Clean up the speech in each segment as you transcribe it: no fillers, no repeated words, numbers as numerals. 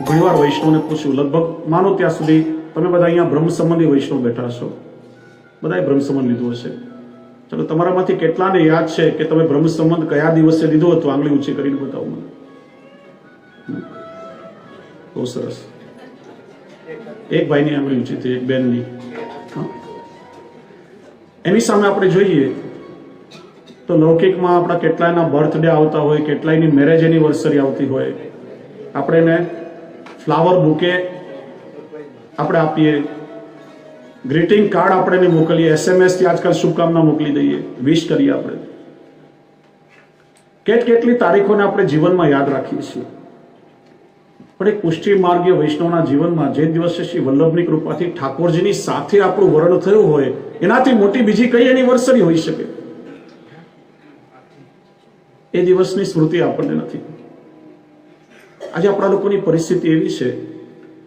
ઘણીવાર વૈષ્ણવને પૂછ્યું, લગભગ માનો ત્યાં સુધી તમે બધા અહીંયા બ્રહ્મ સંબંધી વૈષ્ણવ બેઠા છો, બધાએ બ્રહ્મ સંબંધ લીધો હશે. ચલો, તમારામાંથી કેટલાને યાદ છે કે તમે બ્રહ્મ સંબંધ કયા દિવસે લીધો હતો? આંગળી ઊંચી કરીને બતાવો મને. બહુ સરસ. એક ભાઈની આંગળી ઊંચી થઈ, એક બેનની. એની સામે આપણે જોઈએ તો લૌકિકમાં આપણા કેટલાયના બર્થડે આવતા હોય, કેટલાયની મેરેજ એનિવર્સરી આવતી હોય, આપણે એને ફ્લાવર બુકે આપણે આપીએ, ગ્રીટિંગ કાર્ડ આપણે એને મોકલીએ, SMS થી આજકાલ શુભકામના મોકલી દઈએ, વિશ કરીએ. આપણે કેટલી તારીખોને આપણે જીવનમાં યાદ રાખીએ છીએ. પણ એક પુષ્ટિ માર્ગીય વૈષ્ણવના જીવનમાં જે દિવસે શ્રી વલ્લભની કૃપાથી ઠાકોરજીની સાથે આપણું વરણ થયું હોય, એનાથી મોટી બીજી કઈ એનિવર્સરી હોઈ શકે? એ દિવસની સ્મૃતિ આપણને નથી. આજે આપણા લોકોની પરિસ્થિતિ એવી છે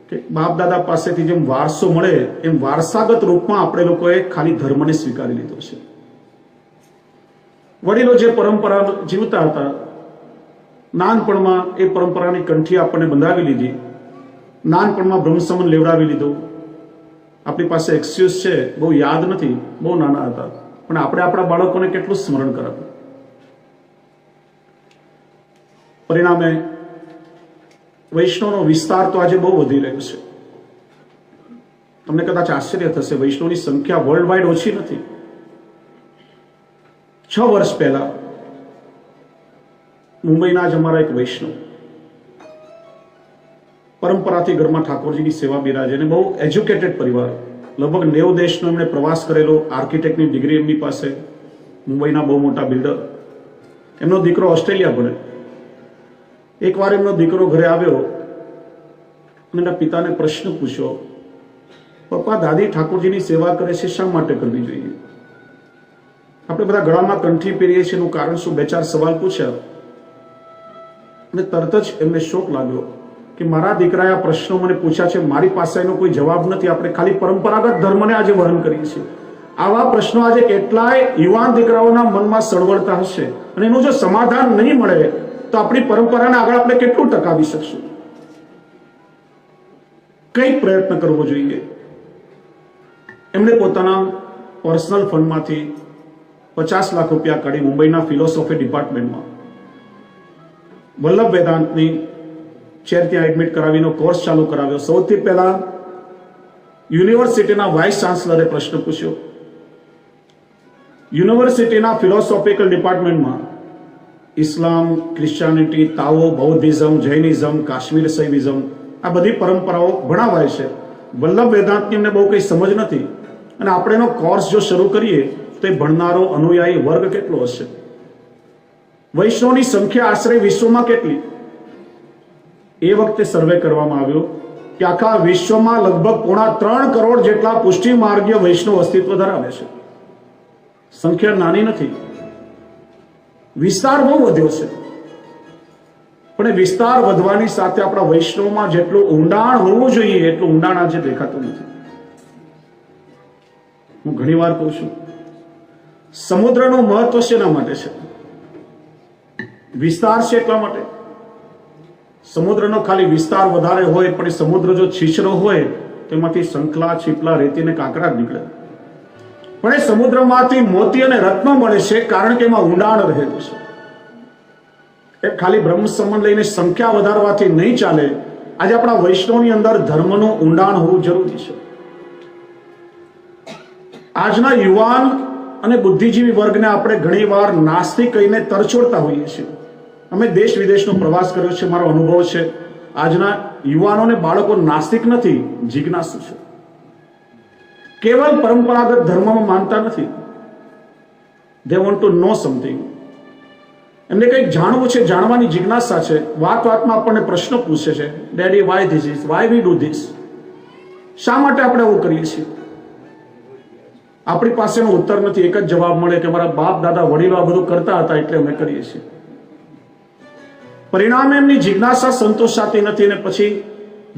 કે બાપ દાદા પાસેથી જેમ વારસો મળે એમ વારસાગત રૂપમાં આપણે લોકોએ ખાલી ધર્મને સ્વીકારી લીધો છે. વડીલો જે પરંપરા જીવતા હતા, નાનપણમાં એ પરંપરાની કંઠી આપણને બંધાવી લીધી, નાનપણમાં બ્રહ્મસમન લેવડાવી લીધું. આપણી પાસે એક્સક્યુઝ છે, બહુ યાદ નથી, બહુ નાના હતા, પણ આપણે આપણા બાળકોને કેટલું સ્મરણ કરાવ્યું. પરિણામે વૈષ્ણવનો વિસ્તાર તો આજે બહુ વધી રહ્યો છે. તમને કદાચ આશ્ચર્ય થશે, વૈષ્ણવની સંખ્યા વર્લ્ડ વાઇડ ઓછી નથી. 6 વર્ષ પહેલા મુંબઈના જ અમારા એક વૈષ્ણવ પરંપરાથી ઘરમાં ઠાકોરજીની સેવા બિરાજે, અને બહુ એજ્યુકેટેડ પરિવાર, લગભગ 90 દેશનો એમણે પ્રવાસ કરેલો, આર્કિટેક્ટની ડિગ્રી એમની પાસે, મુંબઈના બહુ મોટા બિલ્ડર. એમનો દીકરો ઓસ્ટ્રેલિયા ભણે. એકવાર એમનો દીકરો ઘરે આવ્યો અને એના પિતાને પ્રશ્ન પૂછ્યો, પપ્પા, દાદી ઠાકોરજીની સેવા કરે છે, શા માટે કરવી જોઈએ? આપણે બધા ગળામાં કંઠી પહેરીએ છીએ, એનું કારણ શું? 2-4 સવાલ પૂછ્યા અને તરત જ એમને શોક લાગ્યો કે મારા દીકરાએ આ પ્રશ્નો મને પૂછ્યા છે, મારી પાસે એનો કોઈ જવાબ નથી. આપણે ખાલી પરંપરાગત ધર્મને આજે વહન કરીએ છીએ. આવા પ્રશ્નો આજે કેટલાય યુવાન દીકરાઓના મનમાં સળવળતા હશે, અને એનું જો સમાધાન નહીં મળે તો આપણી પરંપરાને આગળ આપણે કેટલું ટકાવી શકશું? કંઈક પ્રયત્ન કરવો જોઈએ. એમણે પોતાના પર્સનલ ફંડમાંથી 50 લાખ રૂપિયા કાઢી મુંબઈના ફિલોસોફી ડિપાર્ટમેન્ટમાં વલ્લભ વેદાંતની ચેર ત્યાં એડમિટ કરાવીનો કોર્સ ચાલુ કરાવ્યો. સૌથી પહેલા યુનિવર્સિટીના વાઇસ ચાન્સલરે પ્રશ્ન પૂછ્યો. યુનિવર્સિટીના ફિલોસોફિકલ ડિપાર્ટમેન્ટમાં ઇસ્લામ, ક્રિશ્ચિયાનિટી, તાઓ, બૌદ્ધિઝમ, જૈનિઝમ, કાશ્મીર શૈવિઝમ, આ બધી પરંપરાઓ ભણાવાય છે. વલ્લભ વેદાંતની એમને બહુ કંઈ સમજ નથી, અને આપણે એનો કોર્સ જો શરૂ કરીએ તો એ ભણનારો અનુયાયી વર્ગ કેટલો હશે? વૈષ્ણવની સંખ્યા આશરે વિશ્વમાં કેટલી? એ વખતે સર્વે કરવામાં આવ્યો કે આખા વિશ્વમાં લગભગ 3.25 કરોડ જેટલા પુષ્ટિ માર્ગીય વૈષ્ણવ અસ્તિત્વ ધરાવે છે. સંખ્યા નાની નથી. વિસ્તાર બહુ વધ્યો છે, પણ એ વિસ્તાર વધવાની સાથે આપણા વૈષ્ણવમાં જેટલું ઊંડાણ હોવું જોઈએ એટલું ઊંડાણ આજે દેખાતું નથી. હું ઘણીવાર કહું છું, સમુદ્રનું મહત્વ શેના માટે છે? વિસ્તાર છે એટલા માટે. સમુદ્રનો ખાલી વિસ્તાર વધારે હોય, પણ એ સમુદ્ર જો છીછરો હોય તેમાંથી શંખલા, છીપલા, રેતી ને કાંકરા જ નીકળે. પણ એ સમુદ્રમાંથી મોતી અને રત્ન મળે છે કારણ કે એમાં ઊંડાણ રહેલું છે. એ ખાલી બ્રહ્મ સંબંધ લઈને સંખ્યા વધારવાથી નહીં ચાલે. આજે આપણા વૈષ્ણવની અંદર ધર્મનું ઊંડાણ હોવું જરૂરી છે. આજના યુવાન અને બુદ્ધિજીવી વર્ગને આપણે ઘણીવાર નાસ્તિક કહીને તરછોડતા હોઈએ છીએ. અમે દેશ વિદેશનો પ્રવાસ કર્યો છે, મારો અનુભવ છે. આજના યુવાનોને બાળકો નાસ્તિક નથી, જિજ્ઞાસુ છે. કેવલ પરંપરાગત ધર્મમાં માનતા નથી. They want to know something. એમને કંઈક જાણવું છે, જાણવાની જિજ્ઞાસા છે. વાતમાં આપણને પ્રશ્ન પૂછે છે, daddy Y this is, why we do this? શા માટે આપણે આવું કરીએ છીએ? આપણી પાસેનો ઉત્તર નથી. એક જ જવાબ મળે કે મારા બાપ દાદા વડીલો આ બધું કરતા હતા એટલે અમે કરીએ છીએ. પરિણામે એમની જિજ્ઞાસા સંતોષાતી નથી, અને પછી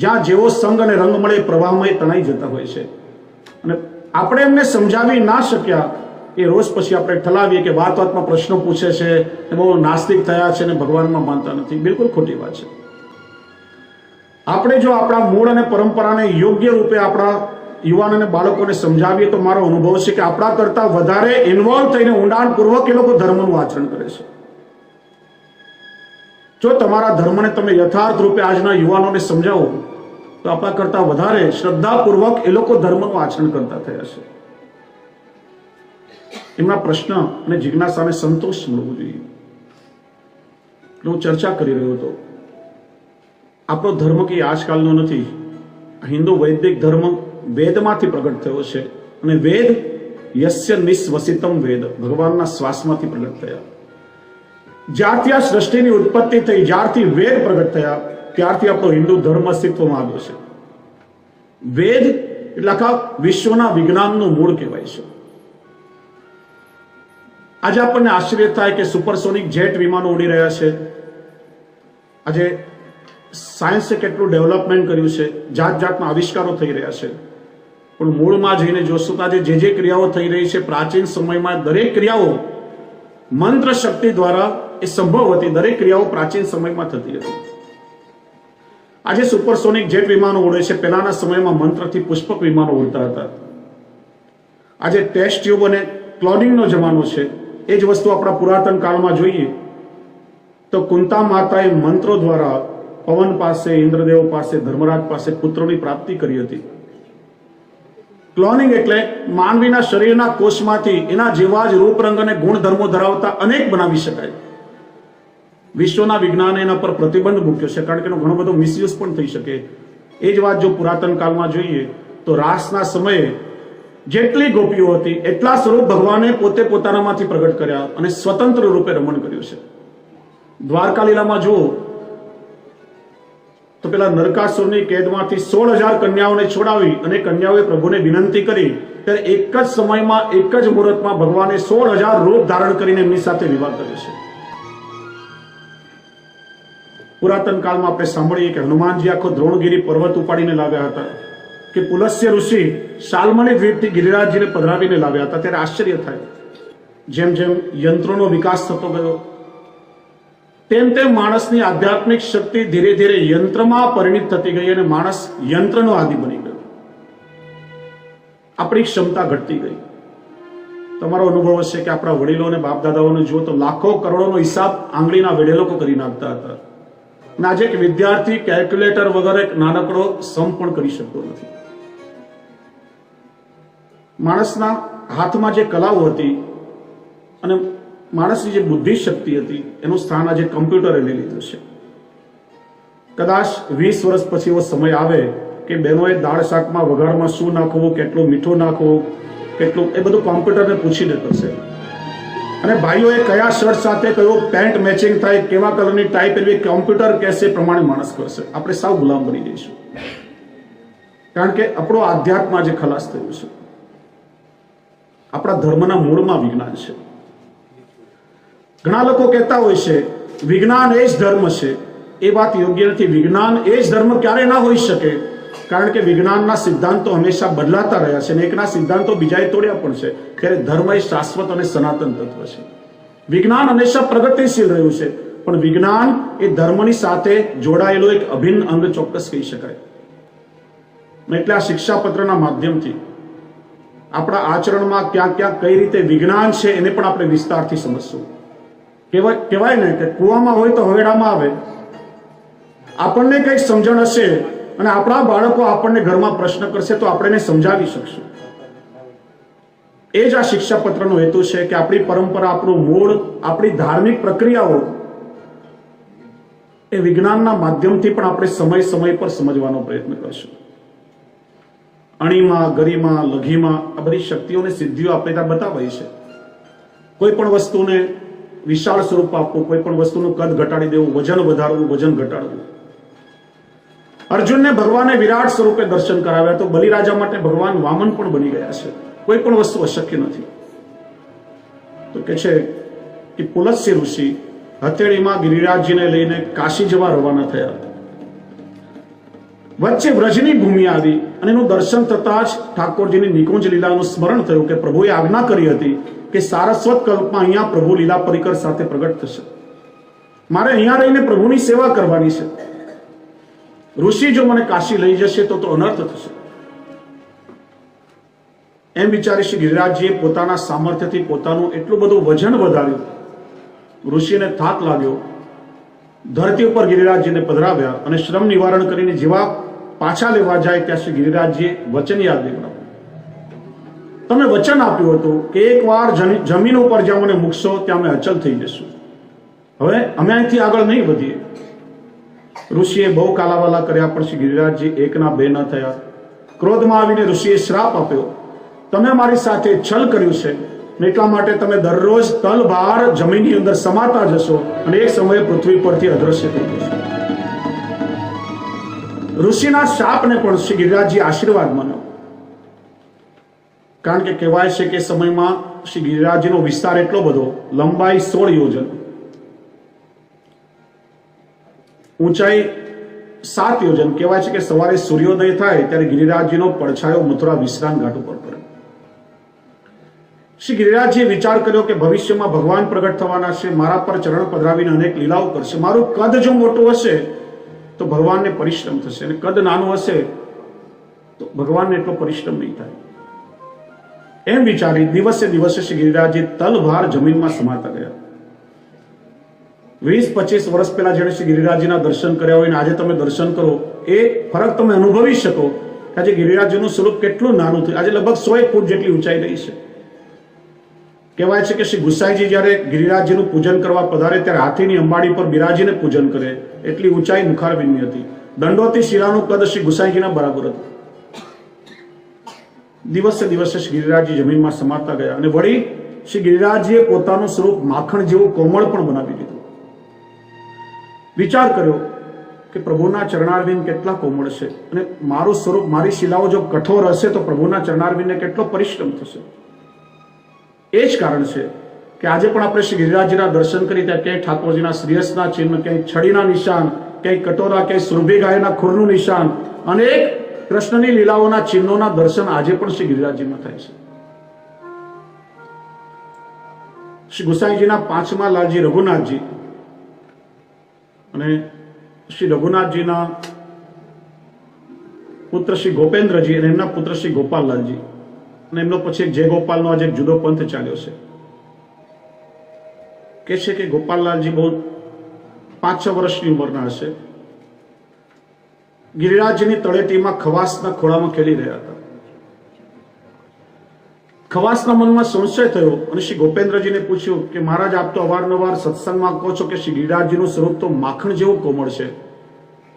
જ્યાં જેવો સંગ અને રંગ મળે પ્રવાહમાં એ તણાઈ જતા હોય છે. અને આપણે એમને સમજાવી ના શક્યા એ રોજ પછી આપણે ઠલાવીએ કે વાતમાં પ્રશ્નો પૂછે છે, બહુ નાસ્તિક થયા છે ને ભગવાનમાં માનતા નથી. બિલકુલ ખોટી વાત છે. આપણે જો આપણા મૂળ અને પરંપરાને યોગ્ય રૂપે આપણા યુવાન અને બાળકોને સમજાવીએ તો મારો અનુભવ છે કે આપણા કરતા વધારે ઇન્વોલ્વ થઈને ઊંડાણપૂર્વક એ લોકો ધર્મનું આચરણ કરે છે. જો તમારા ધર્મને તમે યથાર્થ રૂપે આજના યુવાનોને સમજાવો તો આપણા કરતા વધારે શ્રદ્ધાપૂર્વક એ લોકો ધર્મનું આચરણ કરતા થયા છે. એમના પ્રશ્ન અને જિજ્ઞાસાને સંતોષ મળવો જોઈએ. હું ચર્ચા કરી રહ્યો હતો, આપણો ધર્મ કે આજકાલનો નથી. હિન્દુ વૈદિક ધર્મ વેદમાંથી પ્રગટ થયો છે અને વેદ યસ્ય નિસ્વસિતમ વેદ, ભગવાનના શ્વાસમાંથી પ્રગટ થયા. જ્યારથી આ સૃષ્ટિની ઉત્પત્તિ થઈ, જ્યારથી વેદ પ્રગટ થયા, ત્યારથી આપણો હિન્દુ ધર્મ અસ્તિત્વમાં આવ્યો છે. વેદ એટલે આખા વિશ્વના વિજ્ઞાનનું મૂળ કહેવાય છે. આજે આપણને આશ્ચર્ય થાય કે સુપરસોનિક જેટ વિમાનો ઉડી રહ્યા છે. આજે સાયન્સે કેટલું ડેવલપમેન્ટ કર્યું છે, જાત જાતના આવિષ્કારો થઈ રહ્યા છે. પણ મૂળમાં જઈને જોશું તો આજે જે ક્રિયાઓ થઈ રહી છે, પ્રાચીન સમયમાં દરેક ક્રિયાઓ મંત્ર શક્તિ દ્વારા એ સંભવ હતી. દરેક ક્રિયાઓ પ્રાચીન સમયમાં થતી હતી. આજે સુપરસોનિક જેટ વિમાનો ઉડે છે, પહેલાના સમયમાં મંત્રથી પુષ્પક વિમાનો ઉડતા હતા. આજે ટેસ્ટ ટ્યુબ અને ક્લોનિંગનો જમાનો છે. એ જ વસ્તુ આપણા પુરાતન કાળમાં જોઈએ તો કુંતા માતાએ મંત્રો દ્વારા પવન પાસે, ઇન્દ્રદેવ પાસે, ધર્મરાજ પાસે પુત્રોની પ્રાપ્તિ કરી હતી. ક્લોનિંગ એટલે માનવીના શરીરના કોષમાંથી એના જેવા જ રૂપ, રંગ અને ગુણધર્મો ધરાવતા અનેક બનાવી શકાય. વિશ્વના વિજ્ઞાને એના પર પ્રતિબંધ મૂક્યો છે, કારણ કે એનો ઘણો બધો મિસયુઝ પણ થઈ શકે. એ જ વાત જો પુરાતન કાળમાં જોઈએ તો રાસના સમયે જેટલી ગોપીઓ હતી એટલા સ્વરૂપ ભગવાને પોતે પોતાનામાંથી પ્રગટ કર્યા અને સ્વતંત્ર રૂપે રમણ કર્યું છે. દ્વારકા લીલામાં જુઓ તો પેલા નરકાસુરની કેદમાંથી 16,000 કન્યાઓને છોડાવી અને કન્યાઓએ પ્રભુને વિનંતી કરી ત્યારે એક જ સમયમાં, એક જ મુહૂર્તમાં ભગવાને 16,000 રૂપ ધારણ કરીને એમની સાથે વિવાહ કર્યો છે. પુરાતન કાળમાં આપણે સાંભળીએ કે હનુમાનજી આખો દ્રોણગીરી પર્વત ઉપાડીને લાવ્યા હતા, કે પુલસ્ય ઋષિ શાલ્મલી દ્વીપથી ગિરિરાજજીને પધરાવીને લાવ્યા હતા. ત્યારે આશ્ચર્ય થાય, જેમ જેમ યંત્રોનો વિકાસ થતો ગયો તેમ તેમ માણસની આધ્યાત્મિક શક્તિ ધીરે ધીરે યંત્રમાં પરિણિત થતી ગઈ અને માણસ યંત્રનો આદિ બની ગયો. આપણી ક્ષમતા ઘટતી ગઈ. તમારો અનુભવ હશે કે આપણા વડીલો અને બાપ દાદાઓને જુઓ તો લાખો કરોડોનો હિસાબ આંગળીના વેઢે લોકો કરી નાખતા હતા. અને આજે એક વિદ્યાર્થી કેલ્ક્યુલેટર વગર એક નાનકડો સમ પણ કરી શકતો નથી. માણસના હાથમાં જે કલાઓ હતી અને માણસની જે બુદ્ધિ શક્તિ હતી એનું સ્થાન આજે કમ્પ્યુટરે લઈ લીધું છે. કદાચ 20 વર્ષ પછી એવો સમય આવે કે બહેનોએ દાળ શાકમાં વઘારમાં શું નાખવું, કેટલું મીઠું નાખવું, કેટલું, એ બધું કોમ્પ્યુટરને પૂછીને કરશે. અને ભાઈઓએ કયા શર્ટ સાથે કયો પેન્ટ મેચિંગ થાય, કેવા કલરની ટાઈ પહેરવી, કોમ્પ્યુટર કહેશે પ્રમાણે માણસ કરશે. આપણે સાવ ગુલામ બની જઈશું, કારણ કે આપણો આધ્યાત્મ આજે ખલાસ થયું છે. આપણા ધર્મના મૂળમાં વિજ્ઞાન છે. ઘણા લોકો કહેતા હોય છે વિજ્ઞાન એ જ ધર્મ છે. એ વાત યોગ્ય નથી. વિજ્ઞાન એ જ ધર્મ ક્યારે ના હોઈ શકે, કારણ કે વિજ્ઞાનના સિદ્ધાંતો હંમેશા બદલાતા રહ્યા છે અને એકના સિદ્ધાંતો બીજાએ તોડ્યા પણ છે. ત્યારે ધર્મ એ શાશ્વત અને સનાતન તત્વ છે. વિજ્ઞાન હંમેશા પ્રગતિશીલ રહ્યું છે, પણ વિજ્ઞાન એ ધર્મની સાથે જોડાયેલો એક અભિન્ન અંગ ચોક્કસ કહી શકાય. એટલે આ શિક્ષાપત્રના માધ્યમથી આપણા આચરણમાં ક્યાં ક્યાં કઈ રીતે વિજ્ઞાન છે એને પણ આપણે વિસ્તારથી સમજશું. કહેવાય ને કે કૂવામાં હોય તો હવેડામાં આવે. આપણને કંઈક સમજણ હશે અને આપણા બાળકો આપણને ઘરમાં પ્રશ્ન કરશે તો આપણે એને સમજાવી શકશું. એ જ આ શિક્ષાપત્રનો હેતુ છે કે આપણી પરંપરા, આપણું મૂળ, આપણી ધાર્મિક પ્રક્રિયાઓ એ વિજ્ઞાનના માધ્યમથી પણ આપણે સમય સમય પર સમજવાનો પ્રયત્ન કરશું. અણીમાં, ગરિમા, લઘીમાં આ બધી શક્તિઓને સિદ્ધિઓ આપણે ત્યાં બતાવાય છે. કોઈ પણ વસ્તુને વિશાળ સ્વરૂપ આપવું, કોઈ પણ વસ્તુનું કદ ઘટાડી દેવું, વજન વધારવું, વજન ઘટાડવું. અર્જુનને ભગવાને વિરાટ સ્વરૂપે દર્શન કરાવ્યા તો બલિરાજા માટે ભગવાન વામન પણ બની ગયા છે. કોઈ પણ વસ્તુ અશક્ય નથી. તો કે છે કે પુલસ્ય ઋષિ હથેળીમાં ગિરિરાજજીને લઈને કાશી જવા રવાના થયા. વચ્ચે વ્રજની ભૂમિ આવી અને એનું દર્શન થતા જ ઠાકોરજીની નિકુંજ લીલાનું સ્મરણ થયું કે પ્રભુએ આજ્ઞા કરી હતી કે સારસ્વત કલ્પમાં અહીંયા પ્રભુ લીલા પરિકર સાથે પ્રગટ થશે. મારે અહીંયા રહીને પ્રભુની સેવા કરવાની છે. ઋષિ જો મને કાશી લઈ જશે તો અનર્થ થશે. એમ વિચારી શ્રી ગિરિરાજજીએ પોતાના સામર્થ્યથી પોતાનું એટલું બધું વજન વધાર્યું, ઋષિને થાક લાગ્યો. ધરતી ઉપર ગિરિરાજજીને પધરાવ્યા અને શ્રમ નિવારણ કરીને જેવા પાછા લેવા જાય ત્યાં શ્રી ગિરિરાજજીએ વચન યાદ દેવડાવ્યું. તમે વચન આપ્યું હતું કે એકવાર જમીન ઉપર જ્યાં મને મૂકશો ત્યાં અમે અચલ થઈ જશું. હવે અમે અહીંથી આગળ નહીં વધીએ. ઋષિએ બહુ કાલાવાલા કર્યા પણ શ્રી ગિરિરાજજી એકના બે ન થયા. ક્રોધમાં આવીને ઋષિએ શ્રાપ આપ્યો, તમે મારી સાથે છલ કર્યું છે ને એટલા માટે તમે દરરોજ તલ બહાર જમીનની અંદર સમાતા જશો અને એક સમયે પૃથ્વી પરથી અદ્રશ્ય થઈ જશો. ઋષિના શાપને પણ શ્રી ગિરિરાજજી આશીર્વાદ માન્યો. કારણ કે કહેવાય છે કે સમયમાં શ્રી ગિરિરાજજીનો વિસ્તાર એટલો બધો, લંબાઈ 16 યોજન, ઊંચાઈ 7 યોજન. કહેવાય છે કે સવારે સૂર્યોદય થાય ત્યારે ગિરિરાજજીનો પડછાયો મથુરા વિશ્રામ ઘાટ ઉપર પડે. શ્રી ગિરિરાજજીએ વિચાર કર્યો કે ભવિષ્યમાં ભગવાન પ્રગટ થવાના છે, મારા પર ચરણ પધરાવીને અનેક લીલાઓ કરશે. મારું કદ જો મોટું હશે તો ભગવાનને પરિશ્રમ થશે, અને કદ નાનું હશે તો ભગવાનને એટલો પરિશ્રમ નહીં થાય. એમ વિચારી દિવસે દિવસે શ્રી ગિરિરાજજી તલભાર જમીનમાં સમાતા ગયા. 20-25 વર્ષ પહેલા જેણે શ્રી ગિરિરાજજીના દર્શન કર્યા હોય ને આજે તમે દર્શન કરો, એ ફરક તમે અનુભવી શકો કે આજે ગિરિરાજજીનું સ્વરૂપ કેટલું નાનું થયું. આજે લગભગ 100 ફૂટ જેટલી ઊંચાઈ રહી છે. કહેવાય છે કે શ્રી ગુસાઈજી જ્યારે ગિરિરાજજીનું પૂજન કરવા પધારે ત્યારે હાથીની અંબાડી પર બિરાજીને પૂજન કરે એટલી ઊંચાઈ મુખારબિંદની હતી. દંડોતી શિલાનું કદ શ્રી ગુસાઈજીના બરાબર હતું. દિવસે દિવસે શ્રી ગિરિરાજજી જમીનમાં સમાતા ગયા અને વળી શ્રી ગિરિરાજજીએ પોતાનું સ્વરૂપ માખણ જેવું કોમળ પણ બનાવી દીધું. વિચાર કર્યો કે પ્રભુના ચરણારવિંદ કેટલા કોમળ છે અને મારું સ્વરૂપ, મારી શિલાઓ જો કઠોર હશે તો પ્રભુના ચરણારવિંદને કેટલો પરિશ્રમ થશે. એ જ કારણ છે કે આજે પણ આપણે શ્રી ગિરિરાજજીના દર્શન કરી ત્યાં ક્યાંય ઠાકોરજીના શ્રીયસના ચિહ્ન, ક્યાંય છડીના નિશાન, ક્યાંય કટોરા, ક્યાંય સુરભી ગાયના ખુરનું નિશાન, અનેક કૃષ્ણની લીલાઓના ચિહ્નોના દર્શન આજે પણ શ્રી ગિરિરાજજીમાં થાય છે. શ્રી ગુસાઈજીના 5મા લાલજી રઘુનાથજી અને શ્રી રઘુનાથજીના પુત્ર શ્રી ગોપેન્દ્રજી અને એમના પુત્ર શ્રી ગોપાલલાલજી અને એમનો પછી જય ગોપાલનો આજે એક જુદો પંથ ચાલ્યો છે. કે છે કે ગોપાલલાલજી બહુ 5-6 વર્ષની ઉંમરના હશે. ગિરિરાજજીની તળેટીમાં ખવાસના ખોળામાં ખેલી રહ્યા હતા. ખવાસના મનમાં સંશય થયો અને શ્રી ગોપેન્દ્રજીને પૂછ્યું કે મહારાજ, આપ તો અવારનવાર સત્સંગમાં કહો છો કે શ્રી ગિરિરાજજીનું સ્વરૂપ તો માખણ જેવું કોમળ છે,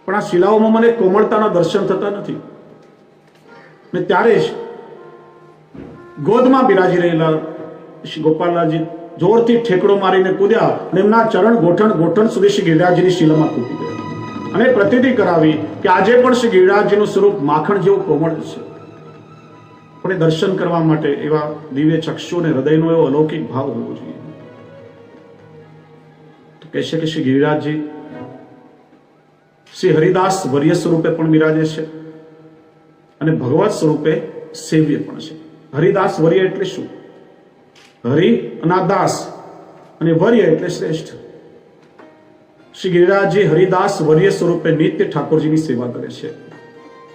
પણ આ શિલાઓમાં મને કોમળતાના દર્શન થતા નથી. ને ત્યારે જ ગોદમાં બિરાજી રહેલા શ્રી ગોપાલલાલજી જોરથી ઠેકડો મારીને કૂદ્યા અને એમના ચરણ ગોઠણ સુધી શ્રી ગિરિરાજજીની શિલામાં કૂદી ગયા અને પ્રતીતિ કરાવી કે આજે પણ શ્રી ગિરિરાજજીનું સ્વરૂપ માખણ જેવું કોમળ છે. પણ એ દર્શન કરવા માટે એવા દિવ્ય ચક્ષુ અને હૃદયનો એવો અલૌકિક ભાવ હોવો જોઈએ. તો કહેશે કે શ્રી ગિરિરાજજી શ્રી હરિદાસ વર્ય સ્વરૂપે પણ બિરાજે છે અને ભગવત સ્વરૂપે સેવ્ય પણ છે. હરિદાસ વર્ય એટલે શું? હરિ અને દાસ અને વર્ય એટલે શ્રેષ્ઠ. શ્રી ગિરિરાજજી હરિદાસ વર્ય સ્વરૂપે નિત્ય ઠાકોરજીની સેવા કરે છે.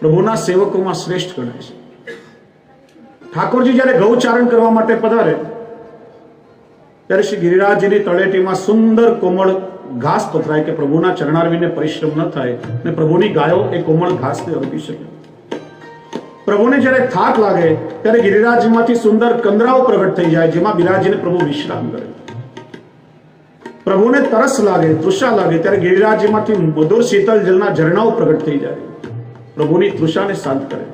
પ્રભુના સેવકોમાં શ્રેષ્ઠ ગણાય છે. ઠાકોરજી જ્યારે ગૌચારણ કરવા માટે પધારે ત્યારે શ્રી ગિરિરાજજીની તળેટીમાં સુંદર કોમળ ઘાસ પથરાય કે પ્રભુના ચરણારવિંદને પરિશ્રમ ન થાય અને પ્રભુની ગાયો એ કોમળ ઘાસને અર્પી શકે. પ્રભુને જ્યારે થાક લાગે ત્યારે ગિરિરાજમાંથી સુંદર કંદરાઓ પ્રગટ થઈ જાય જેમાં બિરાજીને પ્રભુ વિશ્રામ કરે. પ્રભુને તરસ લાગે, તૃષા લાગે ત્યારે ગિરિરાજમાંથી મધુર શીતળ જલના ઝરણાઓ પ્રગટ થઈ જાય, પ્રભુની તૃષાને શાંત કરે.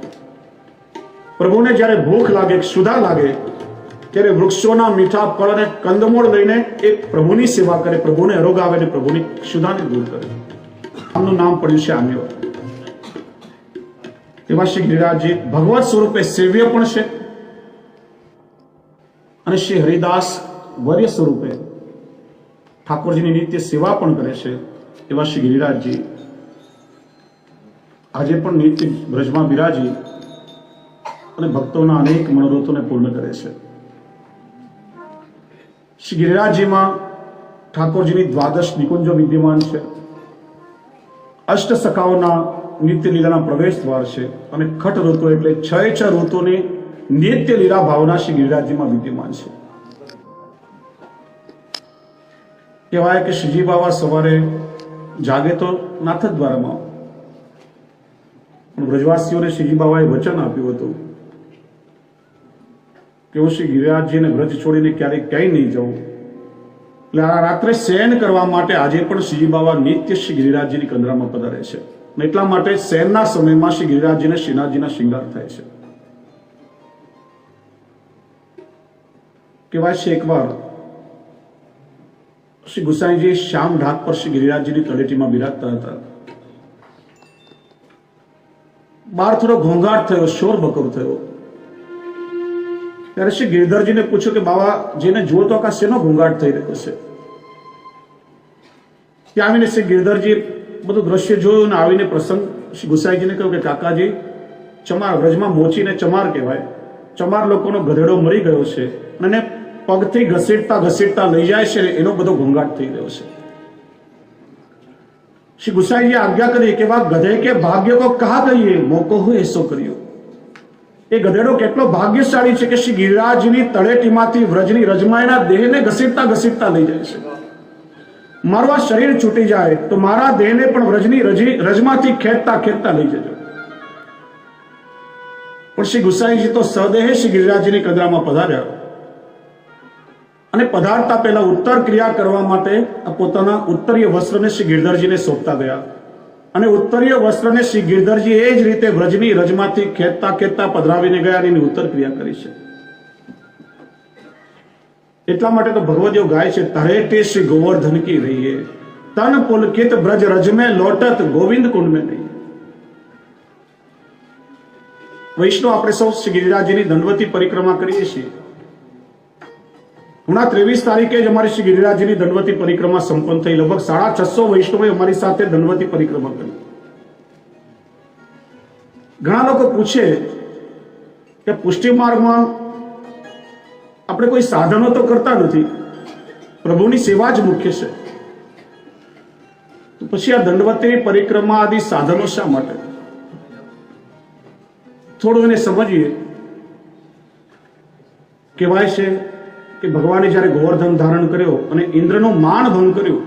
પ્રભુને જ્યારે ભૂખ લાગે, ક્ષુધા લાગે ત્યારે વૃક્ષોના મીઠા ફળ અને કંદમૂળ લઈને એ પ્રભુની સેવા કરે, પ્રભુને અરોગાવે અને પ્રભુની ક્ષુધાને દૂર કરે. આમનું નામ પડ્યું છે આમ્યો. એવા શ્રી ગિરિરાજજી ભગવત સ્વરૂપે સેવ્ય પણ છે અને શ્રી હરિદાસ વર્ય સ્વરૂપે ઠાકોરજીની નિત્ય સેવા પણ કરે છે. એવા શ્રી ગિરિરાજજી આજે પણ નિત્ય બ્રજમાં બિરાજી અને ભક્તોના અનેક મનોરથોને પૂર્ણ કરે છે. શ્રી ગિરિરાજજીમાં ઠાકોરજીની 12 નિકુંજો વિદ્યમાન છે. અષ્ટ સખાઓના નિત્ય લીલાના પ્રવેશ દ્વાર છે અને ખટ ઋતુ એટલે છ ઋતુની નિત્ય લીલા ભાવના શ્રી ગિરિરાજજીમાં વિદ્યમાન છે. કહેવાય કે શ્રીજી બાવા સવારે જાગે તો નાથ જ દ્વારમાં, પણ વ્રજવાસીઓને શ્રીજી બાવાએ વચન આપ્યું હતું કે હું શ્રી ગિરિરાજજીને વ્રજ છોડીને ક્યારેય ક્યાંય નહીં જાઉં. એટલે આ રાત્રે શયન કરવા માટે આજે પણ શ્રીજી બાવા નિત્ય શ્રી ગિરિરાજજીની કંદરામાં પધારે છે. એટલા માટે શયનના સમયમાં શ્રી ગિરિરાજજીને શ્રીનાથજીના શૃંગાર થાય છે. કહેવાય છે એકવાર શ્રી ગુસાઈજી શ્યામ ઢાક પર શ્રી ગિરિરાજજીની તળેટીમાં બિરાજતા હતા. બહાર થોડો ઘોંઘાટ થયો, શોર બકોર થયો. ત્યારે શ્રી ગિરધરજીને પૂછ્યું કે બાવા જેને જુઓ તો આ શેનો ઘોંઘાટ થઈ રહ્યો છે? ત્યાં આવીને શ્રી ગિરધરજી બધું દ્રશ્ય જોયું ને આવીને પ્રસંગ શ્રી ગુસાઈજીને કહ્યું કે કાકાજી, ચમાર વ્રજમાં મોચીને ચમાર કહેવાય. ચમાર લોકોનો ગધેડો મરી ગયો છે અને પગથી ઘસીટતા ઘસીટતા લઈ જાય છે, એનો બધો ઘોંઘાટ થઈ રહ્યો છે. શ્રી ગુસાઈજી આજ્ઞા કરી કે વા ગધે કે ભાગ્ય કો કહા કહીએ, મોકો હોય એસો કર્યો. એ ગધેડો કેટલો ભાગ્યશાળી છે કે શ્રી ગિરિરાજની તળેટીમાંથી વ્રજની રજમાયના દેહને ઘસીટતા ઘસીટતા લઈ જાય છે. મારું આ શરીર છૂટી જાય તો મારા દેહને પણ વ્રજની રજમાંથી ખેંચતા ખેંચતા લઈ જજો. પણ શ્રી ગુસાઈજી તો સદેહે શ્રી ગિરિરાજની કંદરામાં પધાર્યા અને પધારતા પહેલા ઉત્તર ક્રિયા કરવા માટે પોતાના ઉત્તરીય વસ્ત્રને શ્રી ગિરધરજીને સોંપતા ગયા અને ઉત્તરીય વસ્ત્રને શ્રી ગિરધરજી એ જ રીતે વ્રજની રજમાંથી ખેંચતા ખેંચતા પધરાવીને ગયા અને એની ઉત્તર ક્રિયા કરી છે. એટલા માટે તો ભગવદીઓ ગાય છે, તરેટે શ્રી ગોવર્ધન કી રહીએ, તન પુલકિત બ્રજ રજ में लौटत गोविंद कुंड में नहीं. વૈષ્ણવ આપણે સૌ શ્રી ગિરિરાજજીની દંડવતી પરિક્રમા કરીએ છીએ. હમણાં 23 તારીખે જ અમારી શ્રી ગિરિરાજજીની દંડવતી પરિક્રમા સંપન્ન થઈ. લગભગ 650 વૈષ્ણવોએ અમારી સાથે દંડવતી પરિક્રમા કરી. ઘણા લોકો પૂછે કે પુષ્ટિ માર્ગમાં આપણે કોઈ સાધનો તો કરતા નથી, પ્રભુની સેવા જ મુખ્ય છે, તો પછી આ દંડવતી પરિક્રમા આદિ સાધનો શા માટે? થોડું એને સમજીએ. કહેવાય છે કે ભગવાને જ્યારે ગોવર્ધન ધારણ કર્યો અને ઇન્દ્રનો માન ભંગ કર્યો,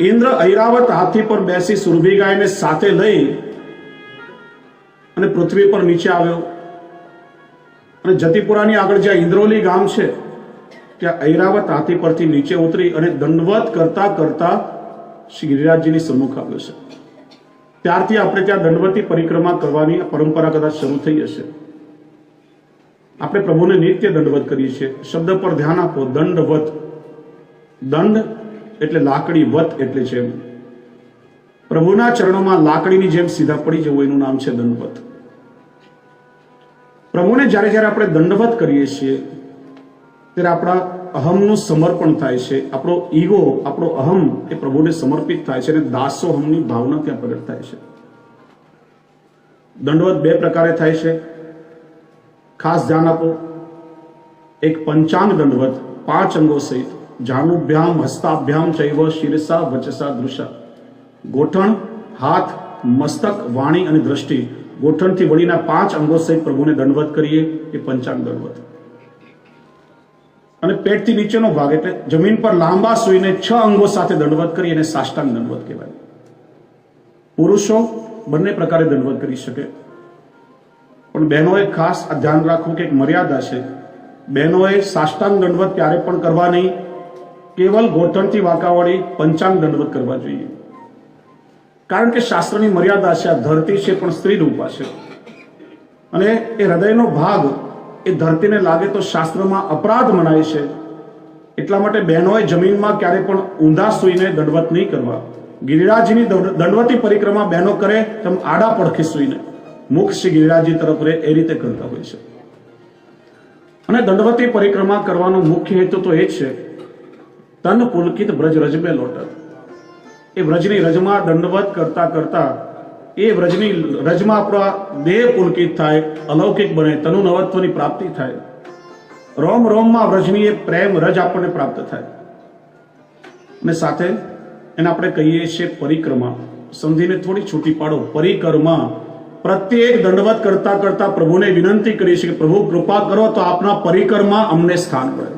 ઇન્દ્ર ઐરાવત હાથી પર બેસી સુરભી ગાયને સાથે લઈ અને પૃથ્વી પર નીચે આવ્યો અને જતીપુરાની આગળ જ્યાં ઇન્દ્રોલી ગામ છે ત્યાં ઐરાવત હાથી પરથી નીચે ઉતરી અને દંડવત કરતા કરતા શ્રી ગિરિરાજજીની સન્મુખ આવ્યો છે. ત્યારથી આપણે ત્યાં દંડવતી પરિક્રમા કરવાની પરંપરા કદાચ શરૂ થઈ હશે. આપણે પ્રભુને નિત્ય દંડવત કરીએ છીએ. શબ્દ પર ધ્યાન આપો, દંડવત. દંડ એટલે લાકડી, વત એટલે જેમ. પ્રભુના ચરણોમાં લાકડીની જેમ સીધા પડી જવું એનું નામ છે દંડવત. પ્રભુને જ્યારે જ્યારે આપણે દંડવત કરીએ છીએ ત્યારે આપણા અહમનું સમર્પણ થાય છે. આપણો ઈગો, આપણો અહમ એ પ્રભુને સમર્પિત થાય છે અને દાસોહમની ભાવના ત્યાં પ્રગટ થાય છે. દંડવત બે પ્રકારે થાય છે. ખાસ ધ્યાન આપો. એક પંચાંગ દંડવત, 5 અંગો સહિત. જાનુભ્યામ હસ્તાભ્યામ ચૈવ શિરસા વચસા દૃશા. ગોઠણ, હાથ, મસ્તક, વાણી અને દ્રષ્ટિ, ગોઠણથી વળીના 5 અંગો સહિત પ્રભુને દંડવત કરીએ એ પંચાંગ દંડવત. અને પેટથી નીચેનો ભાગ એટલે જમીન પર લાંબા સૂઈને 6 અંગો સાથે દંડવત કરી અને સાષ્ટાંગ દંડવત કહેવાય. પુરુષો બંને પ્રકારે દંડવત કરી શકે, પણ બહેનોએ ખાસ આ ધ્યાન રાખવું કે એક મર્યાદા છે. બહેનોએ સાષ્ટાંગ દંડવત ક્યારે પણ કરવા નહીં, કેવલ ગોઠણથી વાંકાવાળી પંચાંગ દંડવત કરવા જોઈએ. કારણ કે શાસ્ત્રની મર્યાદા છે. આ ધરતી છે પણ સ્ત્રી રૂપા છે અને એ હૃદયનો ભાગ એ ધરતીને લાગે તો શાસ્ત્રમાં અપરાધ મનાય છે. એટલા માટે બહેનોએ જમીનમાં ક્યારે પણ ઊંધા સૂઈને દંડવત નહીં કરવા. ગિરિરાજની દંડવતી પરિક્રમા બહેનો કરે તેમ આડા પડખે સૂઈને મુખ શ્રી ગિરિરાજજી તરફ રહે એ રીતે કરતા હોય છે. અને દંડવતી પરિક્રમા કરવાનો મુખ્ય હેતુ તો એ છે, તન પુલકિત બ્રજ રજ में लौटत. એ વ્રજની રજમાં દંડવત કરતા કરતા એ વ્રજની રજમાં આપણા દેહ પુલકિત થાય, અલૌકિક બને, તનુ નવત્વની પ્રાપ્તિ થાય. રોમ રોમમાં વ્રજની એ પ્રેમ રજ આપણને પ્રાપ્ત થાય. અને સાથે એને આપણે કહીએ છીએ પરિક્રમા. સમજીને થોડી છૂટી પાડો. પરિકરમાં પ્રત્યેક દંડવત કરતા કરતા પ્રભુને વિનંતી કરી છે કે પ્રભુ કૃપા કરો તો આપના પરિકરમાં અમને સ્થાન મળે,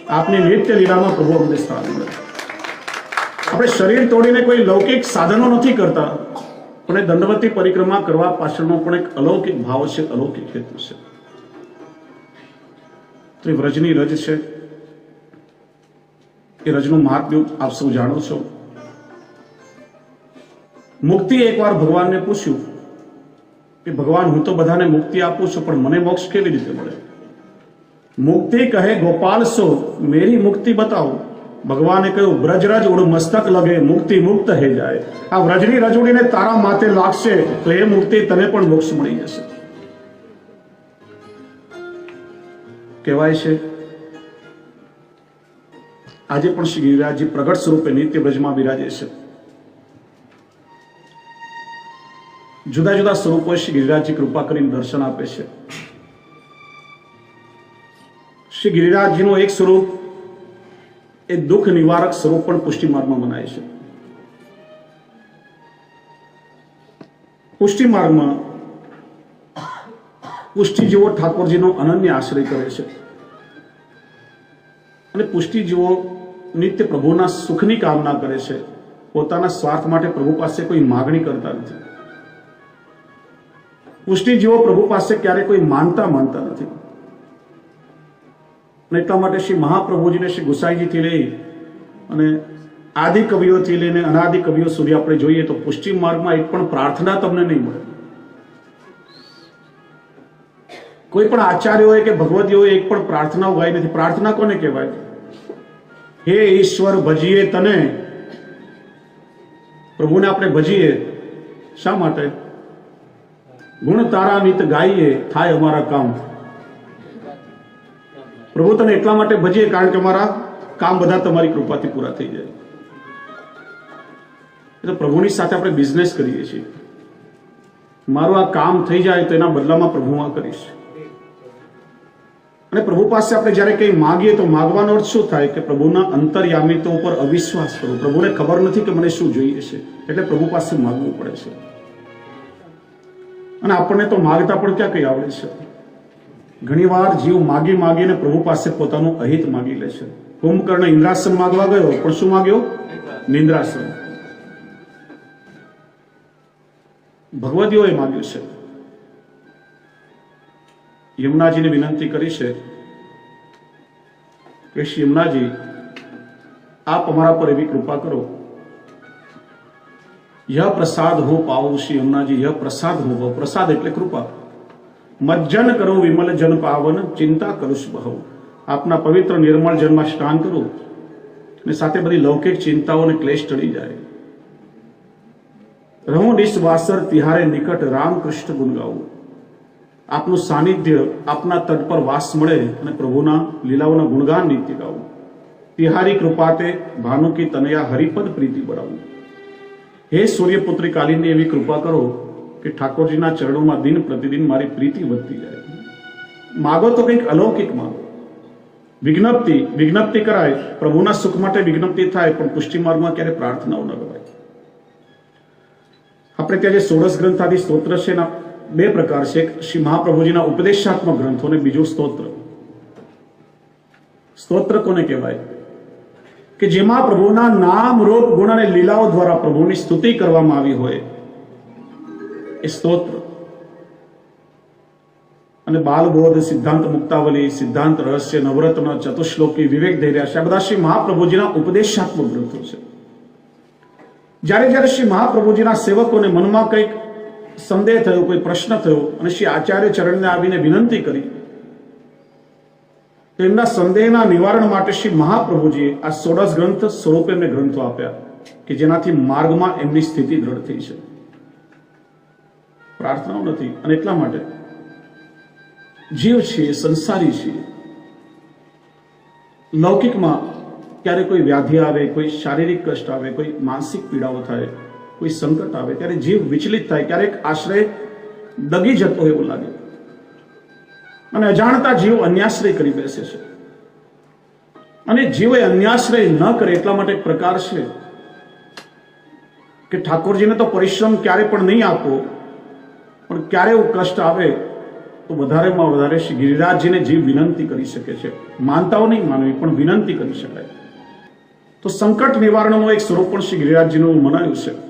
આપની નિત્ય લીલામાં પ્રભુ અમને સ્થાન મળે. આપણે શરીર તોડીને કોઈ લૌકિક સાધનો નથી કરતા, પણ એ દંડવતી પરિક્રમા કરવા પાછળનો પણ એક અલૌકિક ભાવ છે, અલૌકિક હેતુ છે. તો એ વ્રજની રજ છે, એ રજનું મહાત્મ્ય આપ સૌ જાણો છો. મુક્તિ એકવાર ભગવાનને પૂછ્યું કે ભગવાન, હું તો બધાને મુક્તિ આપું છું, પણ મને મોક્ષ કેવી રીતે મળે? મુક્તિ કહે ગોપાલ સો, મેરી મુક્તિ બતાવો. ભગવાને કહ્યું, બ્રજરાજ ઉડ મસ્તક લગે, મુક્તિ મુક્ત હે જાય. આ વ્રજની રજ ઉડીને તારા માથે લાગશે તો એ મુક્તિ તને પણ મોક્ષ મળી જશે. કહેવાય છે આજે પણ શ્રી ગિરિરાજજી પ્રગટ સ્વરૂપે નિત્ય બ્રજમાં બિરાજે છે. જુદા જુદા સ્વરૂપો શ્રી ગિરિરાજજી કૃપા કરીને દર્શન આપે છે. શ્રી ગિરિરાજજીનું એક સ્વરૂપ એ દુઃખ નિવારક સ્વરૂપ પણ પુષ્ટિ માર્ગમાં મનાય છે. પુષ્ટિ માર્ગમાં પુષ્ટિ જેવો ઠાકોરજીનો અનન્ય આશ્રય કરે છે અને પુષ્ટિ જેવો નિત્ય પ્રભુના સુખની કામના કરે છે. પોતાના સ્વાર્થ માટે પ્રભુ પાસે કોઈ માગણી કરતા નથી. પુષ્ટિ જેવો પ્રભુ પાસે ક્યારે કોઈ માનતા નથી. અને એટલા માટે શ્રી મહાપ્રભુજીને શ્રી ગુસાઈજીથી લઈ અને આદિ કવિઓથી લઈને અનાદિ કવિઓ સુધી આપણે જોઈએ તો પુષ્ટિ માર્ગમાં એક પણ પ્રાર્થના તમને નહીં મળે. કોઈ પણ આચાર્યોએ કે ભગવતીઓએ એક પણ પ્રાર્થનાઓ ગાઈ નથી. પ્રાર્થના કોને કહેવાય? હે ઈશ્વર ભજીએ તને. પ્રભુને આપણે ભજીએ શા માટે? ગુણ તારા નિત ગાઈએ, થાય અમારા કામ. પ્રભુ તને એટલા માટે ભજીએ કારણ કે અમારા કામ બધા તમારી કૃપાથી પૂરા થઈ જાય. એટલે પ્રભુની સાથે આપણે બિઝનેસ કરીએ છીએ. મારું આ કામ થઈ જાય તો એના બદલામાં પ્રભુ આ કરીશ. અને પ્રભુ પાસે આપણે જ્યારે કંઈ માગીએ તો માગવાનો અર્થ શું થાય કે પ્રભુના અંતર્યામિત્વ ઉપર અવિશ્વાસ કરવો. પ્રભુને ખબર નથી કે મને શું જોઈએ છે, એટલે પ્રભુ પાસે માગવું પડે છે. અને આપણને તો માગતા પણ ક્યાં કઈ આવડે છે. ઘણીવાર જીવ માગી માગીને પ્રભુ પાસે પોતાનું અહિત માગી લે છે. કુંભકર્ણ ઇન્દ્રાસન માગવા ગયો, પણ શું માગ્યો? નિંદ્રાસન. ભગવતીઓએ માગ્યું છે. યમુનાજીને વિનંતી કરી છે કે શ્રી યમુનાજી, આપ અમારા પર એવી કૃપા કરો, યહ પ્રસાદ હો પાવો. શ્રી યમુનાજી, યહ પ્રસાદ હો પાવો. પ્રસાદ એટલે કૃપા. મજ્જન કરો વિમલ જન પાવન, ચિંતા કરુષ બહુ. આપના પવિત્ર નિર્મળ જન્મમાં સ્નાન કરું અને સાથે બધી લૌકિક ચિંતાઓ અને ક્લેશ ટળી જાય. રહું નિસ્વાસર તિહારે નિકટ, રામ કૃષ્ણ ગુણ ગાવું. આપનું સાનિધ્ય, આપના તટ પર વાસ મળે અને પ્રભુના લીલાઓના ગુણગાન નિત્ય ગાવું. તિહારી કૃપાતે ભાનુકી તનયા હરિપદ પ્રીતિ બળાવું. હે સૂર્યપુત્રી કાલિંદી, એવી કૃપા કરો કે ઠાકોરજીના ચરણોમાં દિન પ્રતિદિન મારી પ્રીતિ વધતી જાય. માગો તો કંઈક અલૌકિક માગો. વિજ્ઞપ્તિ કરાય, પ્રભુના સુખ માટે વિજ્ઞપ્તિ થાય, પણ પુષ્ટિ માર્ગમાં ક્યારે પ્રાર્થનાઓ ન ગવાય. આપણે ત્યાં જે 16 ગ્રંથાદી સ્તોત્ર છે એના 2 પ્રકાર છે. એક શ્રી મહાપ્રભુજીના ઉપદેશાત્મક ગ્રંથો અને બીજું સ્તોત્ર. સ્તોત્ર કોને કહેવાય? કે જેમાં પ્રભુના નામ, રૂપ, ગુણ અને લીલાઓ દ્વારા પ્રભુની સ્તુતિ કરવામાં આવી હોય એ સ્તોત્ર. અને બાલબોધ, સિદ્ધાંત મુક્તાવલી, સિદ્ધાંત રહસ્ય, નવરત્ન, ચતુશ્લોકી, વિવેક ધૈર્ય, આ બધા શ્રી મહાપ્રભુજીના ઉપદેશાત્મક ગ્રંથો છે. જ્યારે શ્રી મહાપ્રભુજીના સેવકોને મનમાં કંઈક સંદેહ થયો, કોઈ પ્રશ્ન થયો અને શ્રી આચાર્ય ચરણને આવીને વિનંતી કરી, તો એમના સંદેહના નિવારણ માટે શ્રી મહાપ્રભુજીએ આ 16 ગ્રંથ સ્વરૂપે એમને ગ્રંથો આપ્યા કે જેનાથી માર્ગમાં એમની સ્થિતિ દ્રઢ થઈ છે. પ્રાર્થનાઓ નથી. અને એટલા માટે જીવ છીએ, સંસારી છીએ. લૌકિકમાં ક્યારે કોઈ વ્યાધિ આવે, કોઈ શારીરિક કષ્ટ આવે, કોઈ માનસિક પીડાઓ થાય, કોઈ સંકટ આવે ત્યારે જીવ વિચલિત થાય. ક્યારેક આશ્રય દગી જતો એવું લાગે અને અજાણતા જીવ અન્યાશ્રય કરી બેસે છે. અને જીવે અન્યાશ્રય ન કરે એટલા માટે એક પ્રકાર છે કે ઠાકોરજીને તો પરિશ્રમ ક્યારે પણ નહીં આપો, પણ ક્યારે એવું કષ્ટ આવે તો વધારેમાં વધારે શ્રી ગિરિરાજજીને જીવ વિનંતી કરી શકે છે. માનતાઓ નહીં માનવી, પણ વિનંતી કરી શકાય. તો સંકટ નિવારણનું એક સ્વરૂપ પણ શ્રી ગિરિરાજજીનું મનાયું છે.